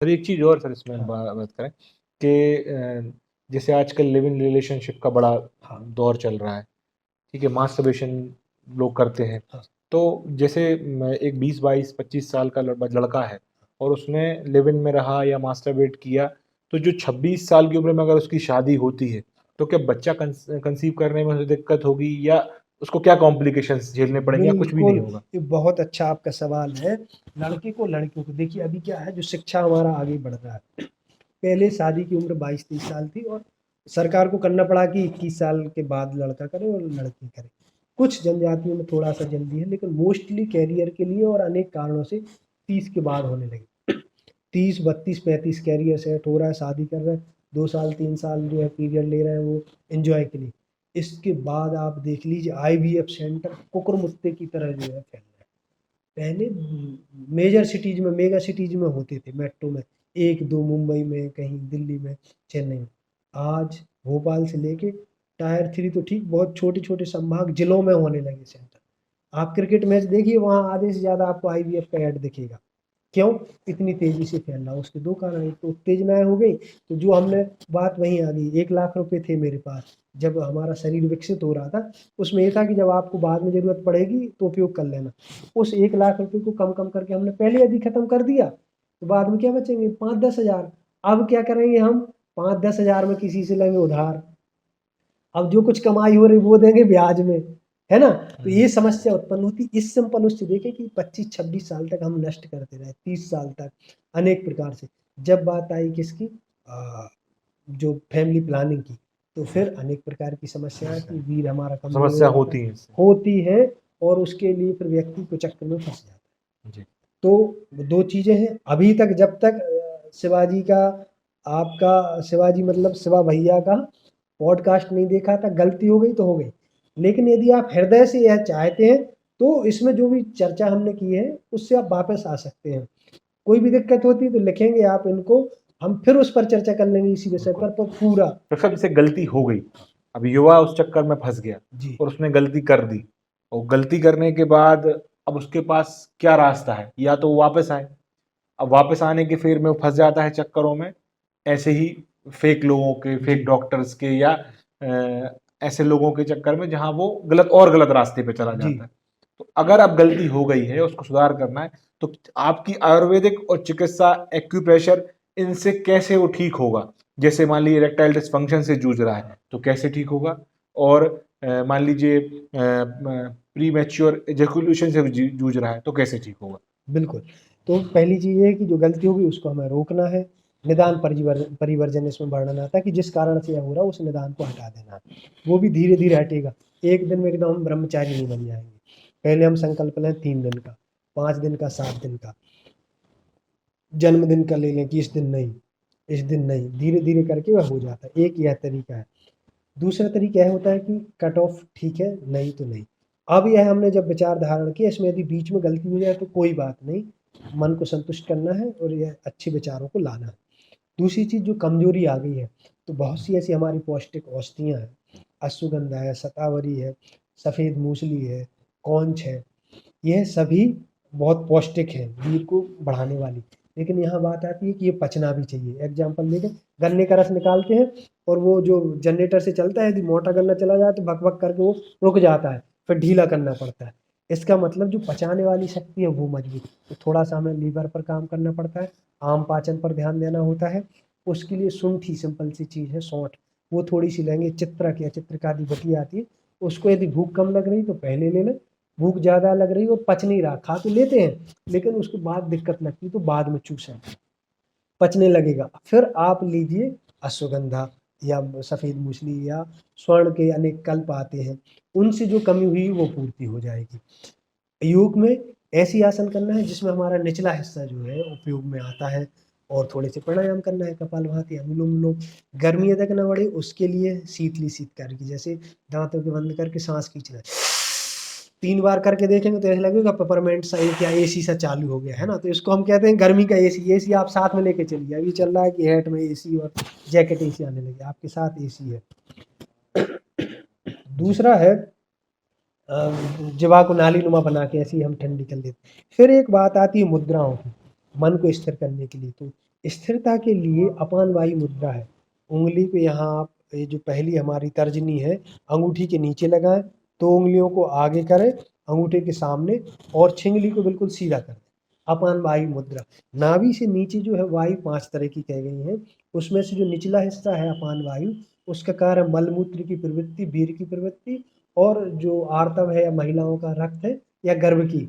Sir एक चीज़ और sir इसमें हाँ, बात करें कि जैसे आजकल लिव इन रिलेशनशिप का बड़ा हाँ, दौर चल रहा है, ठीक है? मास्टरबेशन लोग करते हैं। हाँ, तो जैसे एक 20, 22, 25 साल का लड़का है और उसने लिव इन में रहा या मास्टरबेट किया, तो जो 26 साल की उम्र में अगर उसकी शादी होती है, तो क्या बच्चा कंसीव करने में उसे दिक्कत होगी या उसको क्या कॉम्प्लिकेशंस झेलने पड़ेंगे या कुछ भी नहीं बिल्कुल, होगा? ये बहुत अच्छा आपका सवाल है। लड़के को लड़कियों को देखिए अभी क्या है जो शिक्षा हमारा आगे बढ़ रहा है। पहले शादी की उम्र 22-23 साल थी और सरकार को करना पड़ा कि 21 साल के बाद लड़का करे और लड़की करे। कुछ जनजातियों में थोड़ा-सा जल्दी है लेकिन मोस्टली करियर के लिए और अनेक कारणों से 30 के बाद होने लगी। 30, 32, 35 करियर सेट हो रहा है, शादी कर रहे हैं, 2 साल 3 साल जो है पीरियड ले रहे हैं वो एन्जॉय के लिए। इसके बाद आप देख लीजिए आईवीएफ सेंटर कुकुरमुत्ते की तरह जो है फैल रहा है। पहले मेजर सिटीज़ में, मेगा सिटीज़ में होते थे, मेट्रो में, 1-2 मुंबई में, कहीं दिल्ली में, चेन्नई में। आज भोपाल से लेके टायर 3 तो ठीक, बहुत छोटे-छोटे संभाग जिलों में होने लगे सेंटर। आप क्रिकेट मैच देखिए, वहाँ आधे से ज़्यादा आपको आईवीएफ का ऐड दिखेगा। क्यों? इतनी तेज़ी से फैल रहा है। उसके 2 कारण, एक तो उत्तेजनाएँ हो गई, तो जो हमने बात वहीं आ गई, 1 लाख रुपए थे मेरे पास, जब हमारा शरीर विकसित हो रहा था, उसमें ये था कि जब आपको बाद में ज़रूरत पड़ेगी, तो उपयोग कर लेना। उस 1 लाख रुपए को कम-कम करके हमने पहले यदि खत्म कर दिया, तो बाद में क्या बचेंगे? 5-10 हज़ार। अब क्या करेंगे हम? 5-10 हज़ार में किसी से लेंगे उधार। अब जो कुछ कमाई हो रही वो देंगे ब्याज में, है ना? तो ये समस्या उत्पन्न होती। इस सिंपल उससे देखें कि 25-26 साल तक हम नष्ट करते रहे, 30 साल तक अनेक प्रकार से। जब बात आई किसकी जो फैमिली प्लानिंग की, तो फिर अनेक प्रकार की समस्याएँ कि वीर्य हमारा कमज़ोर हो समस्या जाता है, होती है इससे। होती है और उसके लिए फिर व्यक्ति को चक्कर में फँस जाता है। जी। तो 2 चीज़ें हैं, अभी तक जब तक शिवाजी का आपका शिवाजी मतलब शिवा भैया का पॉडकास्ट नहीं देखा था, गलती हो गई तो हो गई। लेकिन यदि आप हृदय से यह चाहते हैं, तो इसमें जो भी चर्चा हमने की है, उससे आप वापस आ सकते हैं। कोई भी दिक्कत होती है तो लिखेंगे आप इनको, हम फिर उस पर चर्चा कर लेंगे इसी विषय बिल्कुल। पर पूरा। तो सब जैसे गलती हो गई, अब युवा उस चक्कर में फँस गया जी, और उसने गलती कर दी और गलती करने के बाद अब उसके पास क्या रास्ता है? या तो वो वापस आए, अब वापस आने के फेर में वो फँस जाता है चक्करों में, ऐसे ही फेक लोगों के, फेक जी, डॉक्टर्स के या ऐसे लोगों के चक्कर में जहाँ वो गलत रास्ते पे चला जी। जाता है। तो अगर अब गलती हो गई है, उसको सुधार करना है, तो आपकी आयुर्वेदिक और चिकित्सा एक्यूप्रेशर इनसे कैसे वो ठीक होगा? जैसे मान लीजिए इरेक्टाइल डिस्फंक्शन से जूझ रहा है, तो कैसे ठीक होगा? और मान लीजिए प्रीमैच्योर इजैकुलेशन से जूझ रहा है, तो कैसे ठीक होगा? बिल्कुल। तो पहली चीज़ ये है कि जो गलती होगी उसको हमें रोकना है। निदान परिवर्जन इसमें वर्णन आता है कि जिस कारण से यह हो रहा है उस निदान को हटा देना है। वो भी धीरे-धीरे हटेगा। एक दिन में एकदम हम ब्रह्मचारी नहीं बन जाएँगे। पहले हम संकल्प लें 3 दिन का, 5 दिन का, 7 दिन का। जन्मदिन का ले लें कि इस दिन नहीं, इस दिन नहीं। धीरे-धीरे करके वह हो जाता है। एक यह तरीका है। दूसरा तरीका यह होता है कि कट ऑफ ठीक है, नहीं तो नहीं। अब यह हमने जब विचार धारण किया, इसमें यदि बीच में गलती हो जाए तो कोई बात नहीं, मन को संतुष्ट करना है और यह अच्छे विचारों को लाना है। दूसरी चीज़ जो कमज़ोरी आ गई है, तो बहुत सी ऐसी हमारी पौष्टिक औषधियाँ हैं, अश्वगंधा है, शतावरी है, सफ़ेद मूसली है, कौंच है, यह सभी बहुत पौष्टिक हैं, वीर्य को बढ़ाने वाली। लेकिन यहाँ बात आती है कि ये पचना भी चाहिए। एग्ज़ाम्पल देखें, गन्ने का रस निकालते हैं और वो जो जनरेटर से चलता है, यदि मोटा गन्ना चला जाए तो भक-भक करके वो रुक जाता है, फिर ढीला करना पड़ता है। इसका मतलब जो पचाने वाली शक्ति है वो मजबूत। तो थोड़ा-सा हमें लीवर पर काम करना पड़ता है, आम पाचन पर ध्यान देना होता है। उसके लिए शुंठी सिंपल सी चीज़ है, सौंठ, वो थोड़ी-सी लेंगे। चित्रक या चित्रकादि बटिया आती है, उसको यदि भूख कम लग रही तो पहले ले लें, भूख ज़्यादा लग रही है और पच नहीं रहा, खा तो लेते हैं, लेकिन उसके बाद दिक्कत लगती है तो बाद में चूसें, पचने लगेगा। फिर आप लीजिए अश्वगंधा या सफ़ेद मूसली या स्वर्ण के अनेक कल्प आते हैं, उनसे जो कमी हुई वो पूर्ति हो जाएगी। योग में ऐसी आसन करना है जिसमें हमारा निचला हिस्सा जो है उपयोग में आता है और थोड़े से प्राणायाम करना है, कपालभाति, अनुलोम-विलोम। गर्मी तक ना बढ़े उसके लिए शीतली शीतकारी की, जैसे दाँतों के बंद करके साँस खींचना है। 3 बार करके देखेंगे तो ऐसा लगेगा पेपरमिंट सा एक या एसी सा चालू हो गया, है ना? तो इसको हम कहते हैं गर्मी का एसी। एसी आप साथ में लेके चलिए। अभी चल रहा है कि हैट में एसी और जैकेट एसी आने लगे, आपके साथ एसी है। जी। दूसरा है जीवा को नालीनुमा बना के ऐसे ही हम ठंडी कर लेते हैं। फिर एक बात आती है मुद्राओं की, मन को स्थिर करने के लिए। तो स्थिरता के लिए अपान वायु मुद्रा है। उंगली पे यहाँ आप ये जो पहली हमारी तर्जनी है अंगूठी के नीचे लगाएं, 2 उंगलियों को आगे करें अंगूठे के सामने और छिंगली को बिल्कुल सीधा कर दें। अपान वायु मुद्रा। नाभि से नीचे जो है वायु 5 तरह की कह गई है। उसमें से जो निचला हिस्सा है अपान वायु, उसका कार्य मलमूत्र की प्रवृत्ति, वीर्य की प्रवृत्ति और जो आर्तव है या महिलाओं का रक्त है या गर्भ की,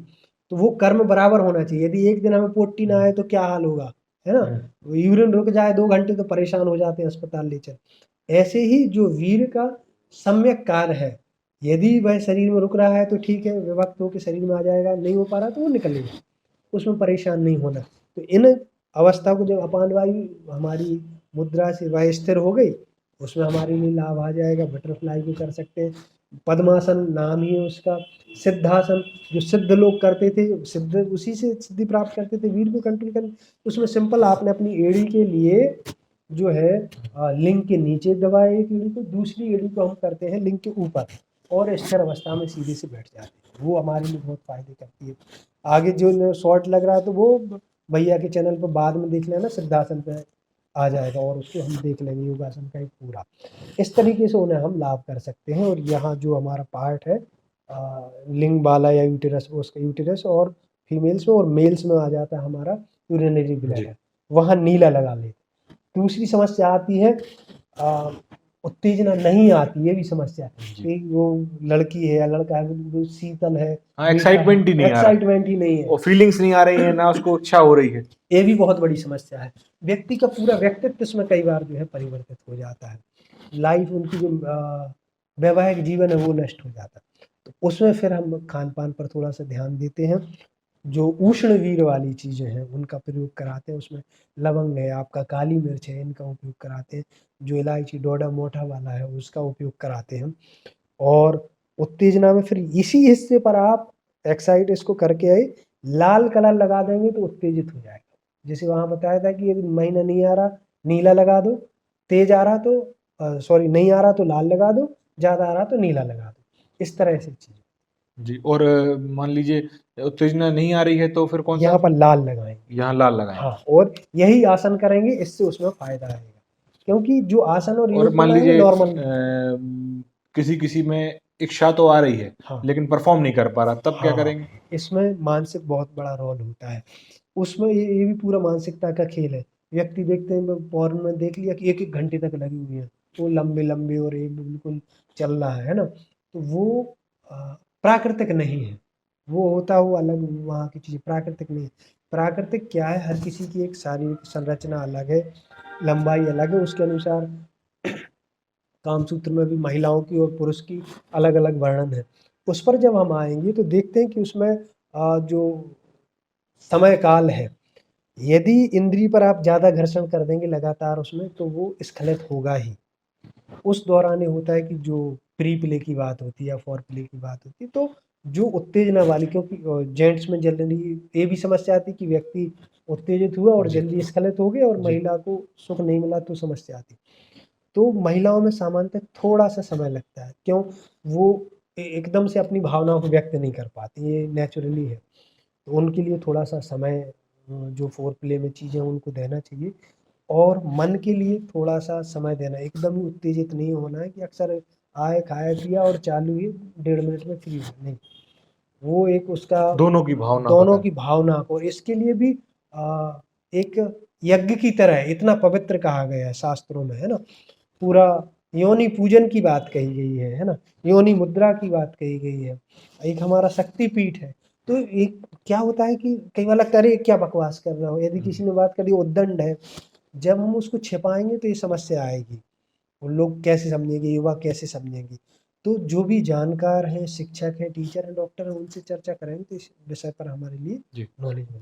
तो वो कर्म बराबर होना चाहिए। यदि एक दिन हमें पोटी ना आए तो क्या हाल होगा, है ना? यूरिन रुक जाए 2 घंटे तो परेशान हो जाते हैं, अस्पताल ले चल। ऐसे ही जो वीर्य का सम्यक कार्य है, यदि वह शरीर में रुक रहा है तो ठीक है, विभक्त होकर शरीर में आ जाएगा, नहीं हो पा रहा तो वो निकलेगा, उसमें परेशान नहीं होना। तो इन अवस्था को जब अपान वायु हमारी मुद्रा से वह स्थिर हो गई, उसमें हमारे लिए लाभ आ जाएगा। बटरफ्लाई को कर सकते हैं, पद्मासन नाम ही है उसका, सिद्धासन जो सिद्ध लोग करते थे, सिद्ध उसी से सिद्धि प्राप्त करते थे वीर को कंट्रोल करने। उसमें सिंपल आपने अपनी एड़ी के लिए जो है लिंग के नीचे दबाए एक एड़ी को, दूसरी एड़ी को हम करते हैं लिंग के ऊपर और स्थिर अवस्था में सीधे से बैठ जाते हैं। वो हमारे लिए बहुत फायदे करती है। आगे जो शॉर्ट लग रहा है तो वो भैया के चैनल पर बाद में देख लेना, सिद्धासन पे आ जाएगा और उसको हम देख लेंगे योगासन का एक पूरा। इस तरीके से उन्हें हम लाभ कर सकते हैं। और यहाँ जो हमारा पार्ट है लिंग बाला या यूटेरस, उसका यूटेरस और फीमेल्स में और मेल्स में आ जाता है हमारा यूरिनरी ब्लैडर, वहाँ नीला लगा लेते। दूसरी समस्या आती है उत्तेजना नहीं आती, ये भी समस्या है कि वो लड़की है या लड़का है वो शीतल है, एक्साइटमेंट ही नहीं आ रहा, एक्साइटमेंट ही नहीं है, और फीलिंग्स नहीं आ रही है, ना उसको इच्छा हो रही है। ये भी बहुत बड़ी समस्या है। व्यक्ति का पूरा व्यक्तित्व इसमें कई बार जो है परिवर्तित हो जाता है, लाइफ उनकी जो वैवाहिक जीवन है वो नष्ट हो जाता है। तो उसमें फिर हम खान पान पर थोड़ा सा ध्यान देते हैं, जो उष्ण वीर वाली चीज़ें हैं उनका प्रयोग कराते हैं। उसमें लवंग है आपका, काली मिर्च है, इनका उपयोग कराते हैं। जो इलायची डोडा मोटा वाला है उसका उपयोग कराते हैं। और उत्तेजना में फिर इसी हिस्से पर आप एक्साइट इसको करके आए, लाल कलर लगा देंगे तो उत्तेजित हो जाएगा। जैसे वहाँ बताया था कि यदि महीना नहीं आ रहा नीला लगा दो, तेज आ रहा तो सॉरी नहीं आ रहा तो लाल लगा दो, ज़्यादा आ रहा तो नीला लगा दो, इस तरह से चीज़। जी, और मान लीजिए उत्तेजना नहीं आ रही है तो फिर कौन सा? यहाँ पर लाल लगाएंगे, यहाँ लाल लगाएं। हाँ, और यही आसन करेंगे, इससे उसमें फायदा आएगा। क्योंकि जो आसन और और योग मान बनाएंगे लीजिए नॉर्मल, किसी किसी में इच्छा तो आ रही है हाँ, लेकिन परफॉर्म नहीं कर पा रहा, तब क्या हाँ, करेंगे? इसमें मानसिक बहुत बड़ा रोल होता है। उसमें ये भी पूरा मानसिकता का खेल है। व्यक्ति देखते हैं, पॉर्न में देख लिया कि 1-1 घंटे तक लगी हुई है, वो लंबे-लंबे और एक बिल्कुल चल रहा है ना? तो वो अ, प्राकृतिक नहीं है। वो होता हुआ अलग वहाँ की चीज़ प्राकृतिक नहीं है। प्राकृतिक क्या है, हर किसी की एक शारीरिक संरचना अलग है, लंबाई अलग है, उसके अनुसार कामसूत्र में भी महिलाओं की और पुरुष की अलग-अलग वर्णन है। उस पर जब हम आएँगे तो देखते हैं कि उसमें जो समय काल है, यदि इंद्रिय पर आप ज़्यादा घर्षण कर देंगे लगातार उसमें तो वो स्खलित होगा ही। उस दौरान ये होता है कि जो प्री प्ले की बात होती है या फोर प्ले की बात होती है, तो जो उत्तेजना वाली, क्योंकि जेंट्स में जनरली ये भी समस्या आती है कि व्यक्ति उत्तेजित हुआ और जी। जल्दी स्खलित हो गया और जी। महिला को सुख नहीं मिला तो समस्या आती। तो महिलाओं में सामान्यतः थोड़ा-सा समय लगता है। क्यों? वो एकदम से अपनी भावनाओं को व्यक्त नहीं कर पाती, ये नेचुरली है। तो उनके लिए थोड़ा-सा समय जो फोर प्ले में चीज़ें उनको देना चाहिए और मन के लिए थोड़ा-सा समय देना, एकदम ही उत्तेजित नहीं होना है कि अक्सर आए, खाया, पिया और चालू ही 1.5 मिनट में फ्री हो, नहीं। वो एक उसका दोनों की भावना को दोनों तय। की भावना को, इसके लिए भी एक यज्ञ की तरह है, इतना पवित्र कहा गया है शास्त्रों में, है ना? पूरा योनि पूजन की बात कही गई है ना? योनि मुद्रा की बात कही गई है। एक हमारा शक्तिपीठ है। तो एक क्या होता है कि कई बार लगता है अरे क्या बकवास कर रहा हो? यदि किसी ने बात कर दी उद्दंड है, जब हम उसको छिपाएँगे तो ये समस्या आएगी। और लोग कैसे समझेंगे, युवा कैसे समझेंगे? तो जो भी जानकार हैं, शिक्षक हैं, टीचर हैं, डॉक्टर हैं, उनसे चर्चा करेंगे तो इस विषय पर हमारे लिए जी। नॉलेज मिलेगी।